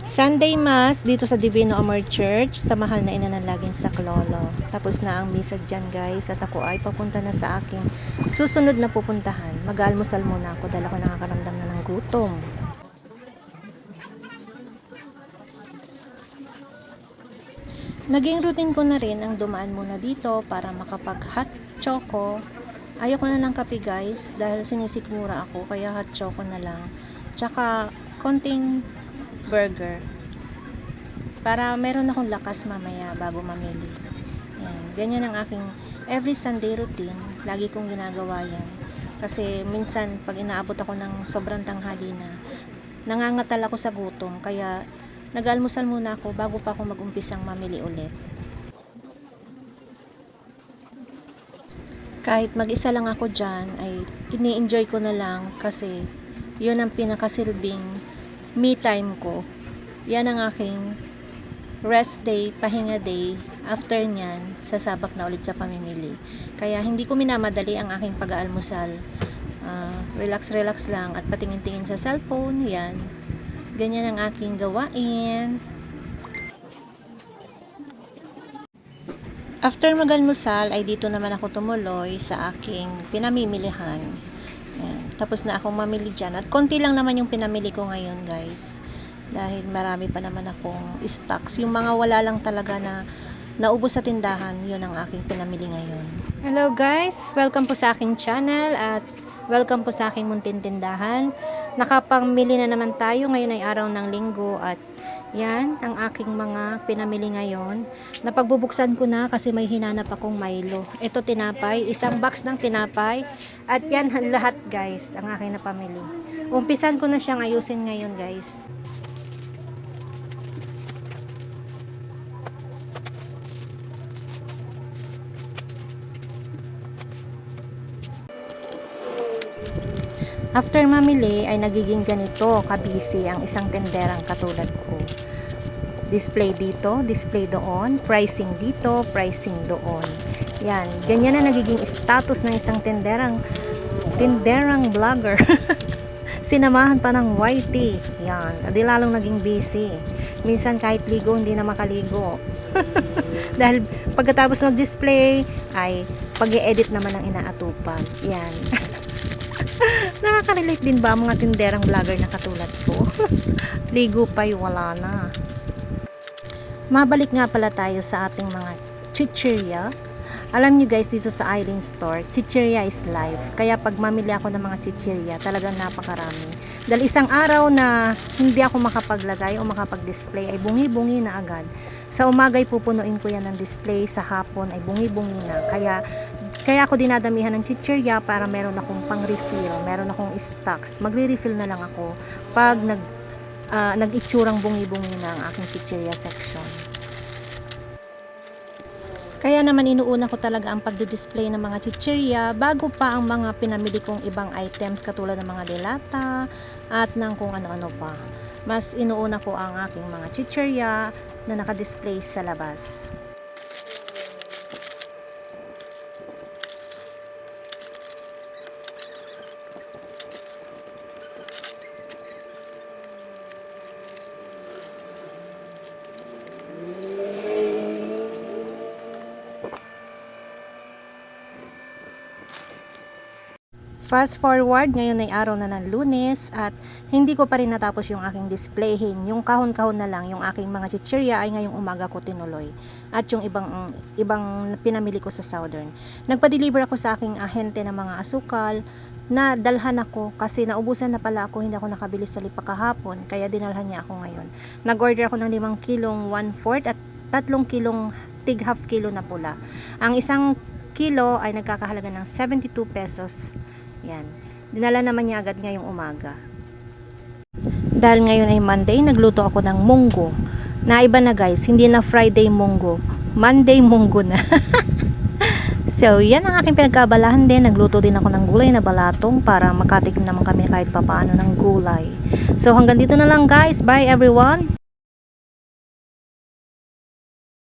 Sunday Mass dito sa Divino Amor Church sa mahal na ina ng laging saklolo. Tapos na ang misa dyan guys at ako ay papunta na sa aking susunod na pupuntahan. Mag-almusal muna ako dahil ako nakakaramdam na ng gutom. Naging routine ko na rin ang dumaan muna dito para makapag hot choco. Ayoko na ng kape guys dahil sinisikmura ako kaya hot choco na lang. Tsaka konting burger para meron akong lakas mamaya bago mamili. Yan. Ganyan ang aking every Sunday routine. Lagi kong ginagawa yan. Kasi minsan pag inaabot ako ng sobrang tanghali na, nangangatal ako sa gutom. Kaya nag-almusal muna ako bago pa ako mag-umpisang mamili ulit. Kahit mag-isa lang ako dyan, ay ini-enjoy ko na lang kasi yun ang pinakasilbing me time ko. Yan ang aking rest day, pahinga day. After nyan, sasabak na ulit sa pamimili. Kaya hindi ko minamadali ang aking pag-aalmusal. Relax lang at patingin-tingin sa cellphone. Yan. Ganyan ang aking gawain. After mag-almusal, ay dito naman ako tumuloy sa aking pinamimilihan. Yan. Tapos na akong mamili dyan. At konti lang naman yung pinamili ko ngayon guys. Dahil marami pa naman akong stocks. Yung mga wala lang talaga na naubos sa tindahan, yun ang aking pinamili ngayon. Hello guys! Welcome po sa aking channel at welcome po sa aking munting tindahan. Nakapamili na naman tayo. Ngayon ay araw ng linggo at yan ang aking mga pinamili ngayon. Napagbubuksan ko na kasi may hinanap akong Milo. Ito tinapay, isang box ng tinapay. At yan lahat guys, ang aking napamili. Umpisan ko na siyang ayusin ngayon guys. After mamili ay nagiging ganito kabisi ang isang tenderang katulad ko. Display dito, display doon, pricing dito, pricing doon. Yan, ganyan na nagiging status ng isang tenderang vlogger. Sinamahan pa ng YT. Yan, di lalong naging busy. Minsan kahit ligo hindi na makaligo. Dahil pagkatapos mag-display ay pag-i-edit naman ang inaatupag. Yan. Nakaka-relate din ba ang mga tinderang vlogger na katulad ko? Ligo pa'y wala na. Mabalik nga pala tayo sa ating mga chichirya. Alam nyo guys, dito sa Irene Store, chichirya is life. Kaya pag mamili ako ng mga chichirya, talagang napakarami. Dahil isang araw na hindi ako makapaglagay o makapag-display ay bungi-bungi na agad. Sa umaga ay pupunuin ko yan ng display, sa hapon ay bungi-bungi na. Kaya ako dinadamihan ng chichirya para meron akong pang-refill, meron akong stocks. Magre-refill na lang ako pag nag-itsurang bungi-bungi na ang aking chichirya section. Kaya naman inuuna ko talaga ang pagdi-display ng mga chichirya bago pa ang mga pinamili kong ibang items katulad ng mga delata at ng kung ano-ano pa. Mas inuuna ko ang aking mga chichirya na naka-display sa labas. Fast forward, ngayon ay araw na ng Lunes at hindi ko pa rin natapos yung aking displayhin. Yung kahon-kahon na lang, yung aking mga chichirya ay ngayong umaga ko tinuloy. At yung ibang pinamili ko sa Southern. Nagpa-deliver ako sa aking ahente ng mga asukal na dalhan ako kasi naubusan na pala ako, hindi ako nakabili sa Lipa kahapon. Kaya dinalhan niya ako ngayon. Nag-order ako ng 5 kilong 1/4 at 3 kilong tig half kilo na pula. Ang 1 kilo ay nagkakahalaga ng 72 pesos. Yan. Dinala naman niya agad ngayong umaga. Dahil ngayon ay Monday, nagluto ako ng munggo. Naiba na guys, hindi na Friday munggo. Monday munggo na. So, yan ang aking pinagkabalahan din. Nagluto din ako ng gulay na balatong para makatikim naman kami kahit papaano ng gulay. So, hanggang dito na lang guys. Bye everyone!